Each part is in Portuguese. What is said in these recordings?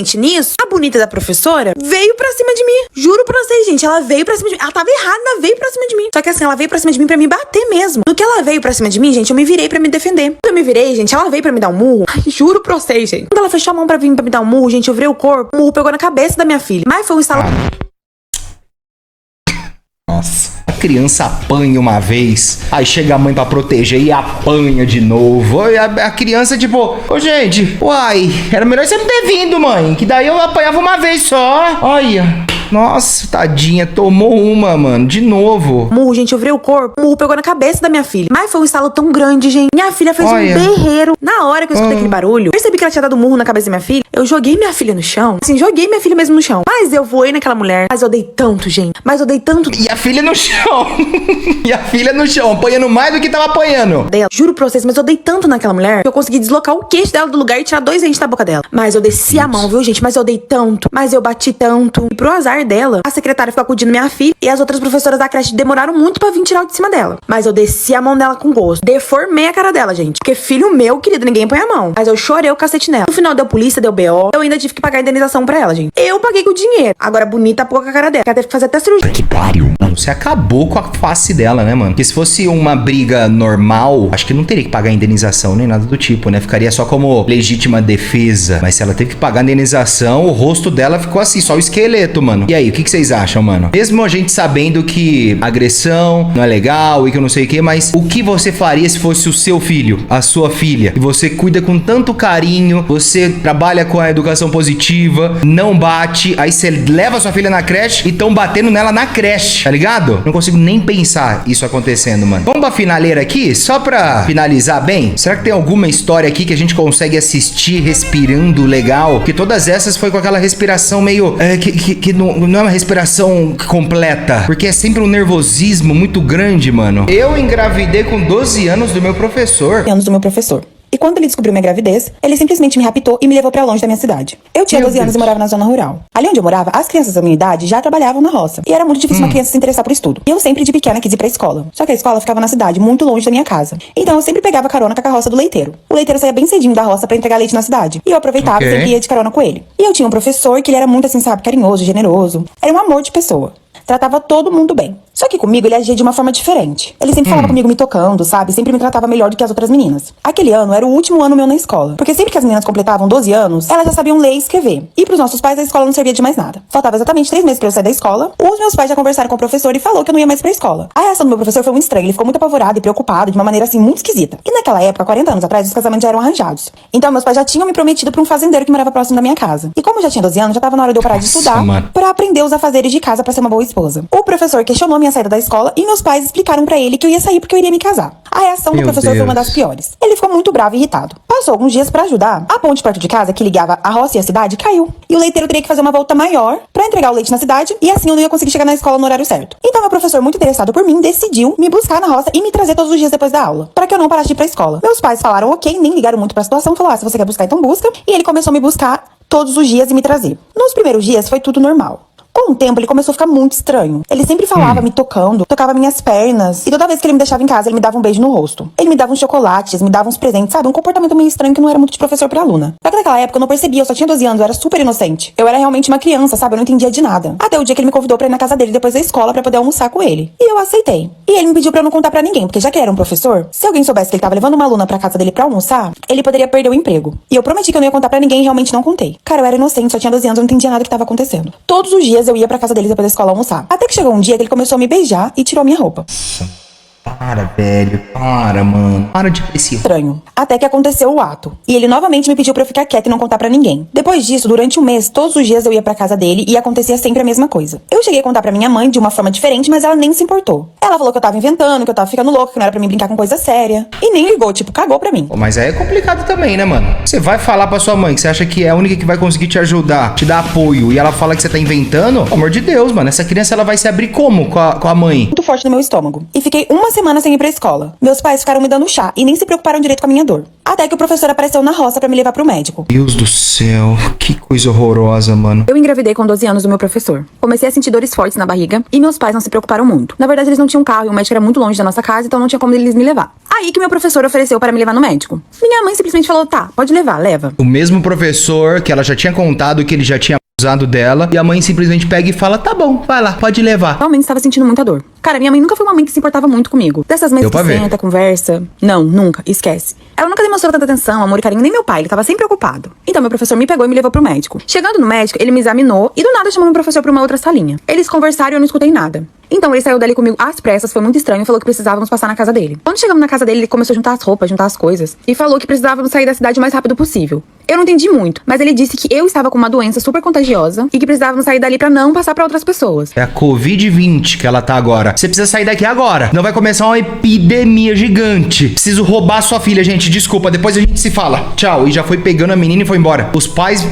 gente, nisso, a bonita da professora veio pra cima de mim. Juro pra vocês, gente, ela veio pra cima de mim. Ela tava errada, ela veio pra cima de mim. Só que assim, ela veio pra cima de mim pra me bater mesmo. No que ela veio pra cima de mim, gente, eu me virei pra me defender. Quando eu me virei, gente, ela veio pra me dar um murro. Ai, juro pra vocês, gente. Quando ela fechou a mão pra vir pra me dar um murro, gente, eu virei o corpo. O murro pegou na cabeça da minha filha. Mas foi um estalo... Nossa, a criança apanha uma vez, aí chega a mãe pra proteger e apanha de novo. E a criança, tipo, ô gente, uai, era melhor você não ter vindo, mãe, que daí eu apanhava uma vez só. Olha, nossa, tadinha, tomou uma, mano, de novo. Murro, gente, eu virei o corpo. O murro pegou na cabeça da minha filha. Mas foi um estalo tão grande, gente. Minha filha fez um berreiro. Na hora que eu escutei aquele barulho, percebi que ela tinha dado um murro na cabeça da minha filha. Eu joguei minha filha no chão. Assim, joguei minha filha mesmo no chão. Mas eu voei naquela mulher. Mas eu dei tanto, gente. Mas eu dei tanto. E a filha no chão. E a filha no chão, apanhando mais do que tava apanhando. Dela. Juro pra vocês, mas eu dei tanto naquela mulher que eu consegui deslocar o queixo dela do lugar e tirar 2 dentes da boca dela. Mas eu desci a mão, viu, gente? Mas eu dei tanto. Mas eu bati tanto. E pro azar dela, a secretária ficou acudindo minha filha e as outras professoras da creche demoraram muito pra vir tirar o de cima dela. Mas eu desci a mão dela com gosto. Deformei a cara dela, gente. Porque filho meu, querido, ninguém põe a mão. Mas eu chorei o cacete nela. No final deu polícia, deu BO. Eu ainda tive que pagar a indenização pra ela, gente. Eu paguei com o dinheiro. Agora bonita pouco a cara dela. Ela teve que fazer até cirurgia. Que pariu. Mano, você acabou com a face dela, né, mano? Porque se fosse uma briga normal, acho que não teria que pagar indenização nem nada do tipo, né? Ficaria só como legítima defesa. Mas se ela teve que pagar indenização, o rosto dela ficou assim, só o esqueleto, mano. E aí, o que vocês acham, mano? Mesmo a gente sabendo que agressão não é legal e que eu não sei o que, mas o que você faria se fosse o seu filho, a sua filha? E você cuida com tanto carinho, você trabalha com a educação positiva, não bate, aí você leva a sua filha na creche e tão batendo nela na creche, tá ligado? Não consigo nem pensar isso acontecendo, mano. Vamos pra finaleira aqui, só pra finalizar bem. Será que tem alguma história aqui que a gente consegue assistir respirando legal? Porque todas essas foi com aquela respiração meio... que não é uma respiração completa, porque é sempre um nervosismo muito grande, mano. Eu engravidei com 12 anos do meu professor. E quando ele descobriu minha gravidez, ele simplesmente me raptou e me levou pra longe da minha cidade. Eu tinha 12 anos e morava na zona rural. Ali onde eu morava, as crianças da minha idade já trabalhavam na roça. E era muito difícil uma criança se interessar por estudo. E eu sempre de pequena quis ir pra escola. Só que a escola ficava na cidade, muito longe da minha casa. Então eu sempre pegava carona com a carroça do leiteiro. O leiteiro saía bem cedinho da roça pra entregar leite na cidade. E eu aproveitava e sempre ia de carona com ele. E eu tinha um professor que ele era muito assim, sabe, carinhoso, generoso. Era um amor de pessoa. Tratava todo mundo bem. Só que comigo ele agia de uma forma diferente. Ele sempre falava comigo me tocando, sabe? Sempre me tratava melhor do que as outras meninas. Aquele ano era o último ano meu na escola. Porque sempre que as meninas completavam 12 anos, elas já sabiam ler e escrever. E pros nossos pais a escola não servia de mais nada. Faltava exatamente 3 meses pra eu sair da escola. Os meus pais já conversaram com o professor e falou que eu não ia mais pra escola. A reação do meu professor foi muito estranha. Ele ficou muito apavorado e preocupado de uma maneira assim muito esquisita. E naquela época, 40 anos atrás, os casamentos já eram arranjados. Então meus pais já tinham me prometido pra um fazendeiro que morava próximo da minha casa. E como eu já tinha 12 anos, já tava na hora de eu parar de estudar pra aprender os afazeres de casa pra ser uma boa esposa. O professor questionou minha saída da escola e meus pais explicaram pra ele que eu ia sair porque eu iria me casar. A reação do professor foi uma das piores. Ele ficou muito bravo e irritado. Passou alguns dias pra ajudar. A ponte perto de casa, que ligava a roça e a cidade, caiu. E o leiteiro teria que fazer uma volta maior pra entregar o leite na cidade e assim eu não ia conseguir chegar na escola no horário certo. Então meu professor, muito interessado por mim, decidiu me buscar na roça e me trazer todos os dias depois da aula, pra que eu não parasse de ir pra escola. Meus pais falaram ok, nem ligaram muito pra situação, falaram, se você quer buscar, então busca. E ele começou a me buscar todos os dias e me trazer. Nos primeiros dias foi tudo normal. Com o tempo, ele começou a ficar muito estranho. Ele sempre falava me tocando, tocava minhas pernas. E toda vez que ele me deixava em casa, ele me dava um beijo no rosto. Ele me dava uns chocolates, me dava uns presentes, sabe? Um comportamento meio estranho que não era muito de professor pra aluna. Só que naquela época eu não percebia, eu só tinha 12 anos, eu era super inocente. Eu era realmente uma criança, sabe? Eu não entendia de nada. Até o dia que ele me convidou pra ir na casa dele depois da escola pra poder almoçar com ele. E eu aceitei. E ele me pediu pra eu não contar pra ninguém, porque já que ele era um professor, se alguém soubesse que ele tava levando uma aluna pra casa dele pra almoçar, ele poderia perder o emprego. E eu prometi que eu não ia contar pra ninguém e realmente não contei. Cara, eu era inocente, só tinha 12 anos, eu não entendia nada do que tava acontecendo. Todos os dias eu ia pra casa dele depois da escola almoçar. Até que chegou um dia que ele começou a me beijar e tirou minha roupa. Para, velho. Para, mano. Para de esse estranho. Até que aconteceu o ato. E ele novamente me pediu pra eu ficar quieta e não contar pra ninguém. Depois disso, durante um mês, todos os dias eu ia pra casa dele e acontecia sempre a mesma coisa. Eu cheguei a contar pra minha mãe de uma forma diferente, mas ela nem se importou. Ela falou que eu tava inventando, que eu tava ficando louca, que não era pra mim brincar com coisa séria. E nem ligou, tipo, cagou pra mim. Pô, mas aí é complicado também, né, mano? Você vai falar pra sua mãe que você acha que é a única que vai conseguir te ajudar, te dar apoio, e ela fala que você tá inventando? Pelo amor de Deus, mano. Essa criança, ela vai se abrir como com a mãe? Muito forte no meu estômago. E fiquei uma semana sem ir pra escola. Meus pais ficaram me dando chá e nem se preocuparam direito com a minha dor. Até que o professor apareceu na roça pra me levar pro médico. Deus do céu, que coisa horrorosa, mano. Eu engravidei com 12 anos do meu professor. Comecei a sentir dores fortes na barriga e meus pais não se preocuparam muito. Na verdade, eles não tinham carro e o médico era muito longe da nossa casa, então não tinha como eles me levar. Aí que meu professor ofereceu para me levar no médico. Minha mãe simplesmente falou, tá, pode levar, leva. O mesmo professor que ela já tinha contado que ele já tinha abusado dela, e a mãe simplesmente pega e fala, tá bom, vai lá, pode levar. Realmente estava sentindo muita dor. Cara, minha mãe nunca foi uma mãe que se importava muito comigo. Dessas mães que senta, conversa. Não, nunca, esquece. Ela nunca demonstrou tanta atenção, amor e carinho, nem meu pai, ele tava sempre ocupado. Então meu professor me pegou e me levou pro médico. Chegando no médico, ele me examinou e do nada chamou meu professor pra uma outra salinha. Eles conversaram e eu não escutei nada. Então ele saiu dali comigo às pressas, foi muito estranho e falou que precisávamos passar na casa dele. Quando chegamos na casa dele, ele começou a juntar as roupas, juntar as coisas e falou que precisávamos sair da cidade o mais rápido possível. Eu não entendi muito, mas ele disse que eu estava com uma doença super contagiosa e que precisávamos sair dali pra não passar pra outras pessoas. É a Covid-20 que ela tá agora. Você precisa sair daqui agora. Não vai começar uma epidemia gigante. Preciso roubar sua filha, gente. Desculpa, depois a gente se fala. Tchau. E já foi pegando a menina e foi embora. Os pais...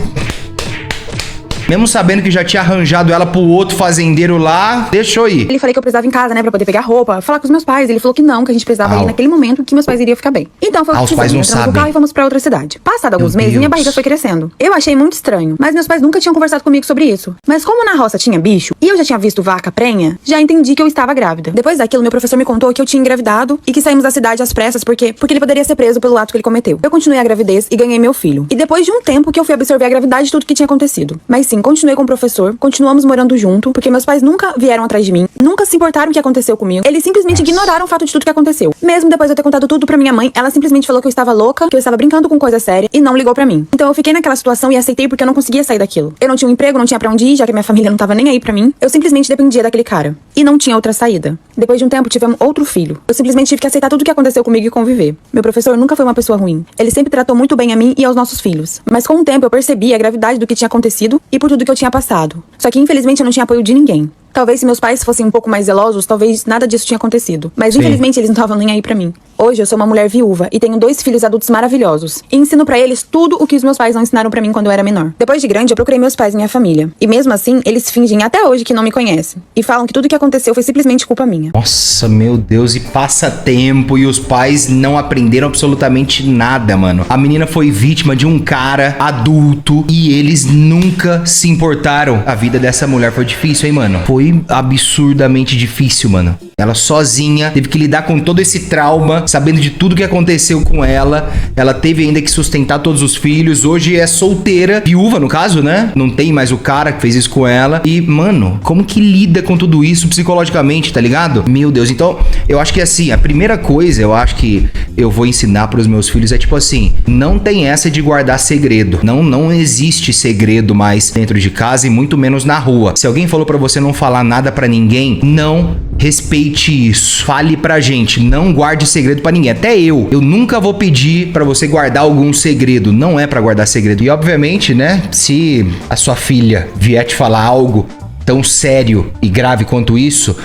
Mesmo sabendo que já tinha arranjado ela pro outro fazendeiro lá, deixou ir. Ele falei que eu precisava em casa, né, pra poder pegar roupa, falar com os meus pais. Ele falou que não, que a gente precisava ir naquele momento que meus pais iriam ficar bem. Então foi o que os pais não sabem. No carro e fomos pra outra cidade. Passado alguns meses, minha barriga foi crescendo. Eu achei muito estranho, mas meus pais nunca tinham conversado comigo sobre isso. Mas como na roça tinha bicho e eu já tinha visto vaca prenha, já entendi que eu estava grávida. Depois daquilo, meu professor me contou que eu tinha engravidado e que saímos da cidade às pressas porque ele poderia ser preso pelo ato que ele cometeu. Eu continuei a gravidez e ganhei meu filho. E depois de um tempo que eu fui absorver a gravidade de tudo que tinha acontecido. Mas sim, continuei com o professor, continuamos morando junto, porque meus pais nunca vieram atrás de mim, nunca se importaram com o que aconteceu comigo. Eles simplesmente ignoraram o fato de tudo que aconteceu. Mesmo depois de eu ter contado tudo pra minha mãe, ela simplesmente falou que eu estava louca, que eu estava brincando com coisa séria e não ligou pra mim. Então eu fiquei naquela situação e aceitei porque eu não conseguia sair daquilo. Eu não tinha um emprego, não tinha pra onde ir, já que minha família não tava nem aí pra mim. Eu simplesmente dependia daquele cara. E não tinha outra saída. Depois de um tempo, tivemos outro filho. Eu simplesmente tive que aceitar tudo o que aconteceu comigo e conviver. Meu professor nunca foi uma pessoa ruim. Ele sempre tratou muito bem a mim e aos nossos filhos. Mas com o tempo eu percebi a gravidade do que tinha acontecido e por tudo que eu tinha passado. Só que infelizmente eu não tinha apoio de ninguém. Talvez se meus pais fossem um pouco mais zelosos, talvez nada disso tinha acontecido. Mas infelizmente eles não estavam nem aí pra mim. Hoje eu sou uma mulher viúva e tenho 2 filhos adultos maravilhosos. E ensino pra eles tudo o que os meus pais não ensinaram pra mim quando eu era menor. Depois de grande, eu procurei meus pais e minha família. E mesmo assim, eles fingem até hoje que não me conhecem. E falam que tudo que aconteceu foi simplesmente culpa minha. Nossa, meu Deus, e passa tempo e os pais não aprenderam absolutamente nada, mano. A menina foi vítima de um cara adulto e eles nunca se importaram. A vida dessa mulher foi difícil, hein, mano? Foi absurdamente difícil, mano. Ela sozinha teve que lidar com todo esse trauma, sabendo de tudo que aconteceu com ela. Ela teve ainda que sustentar todos os filhos. Hoje é solteira, viúva no caso, né? Não tem mais o cara que fez isso com ela. E, mano, como que lida com tudo isso psicologicamente, tá ligado? Meu Deus, então, eu acho que assim, a primeira coisa, eu acho que eu vou ensinar pros meus filhos é tipo assim, não tem essa de guardar segredo. Não existe segredo mais dentro de casa e muito menos na rua. Se alguém falou pra você não falar nada pra ninguém, não respeite isso. Fale pra gente, não guarde segredo pra ninguém. Até eu nunca vou pedir pra você guardar algum segredo. Não é pra guardar segredo. E obviamente, né, se a sua filha vier te falar algo tão sério e grave quanto isso,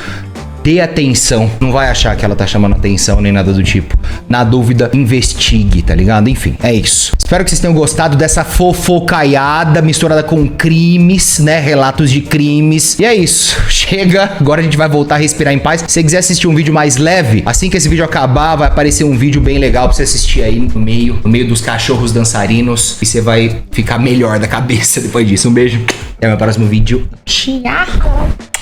dê atenção. Não vai achar que ela tá chamando atenção nem nada do tipo. Na dúvida, investigue, tá ligado? Enfim, é isso. Espero que vocês tenham gostado dessa fofocaiada misturada com crimes, né? Relatos de crimes. E é isso. Chega. Agora a gente vai voltar a respirar em paz. Se você quiser assistir um vídeo mais leve, assim que esse vídeo acabar, vai aparecer um vídeo bem legal pra você assistir aí no meio dos cachorros dançarinos. E você vai ficar melhor da cabeça depois disso. Um beijo. Até o meu próximo vídeo. Tchau.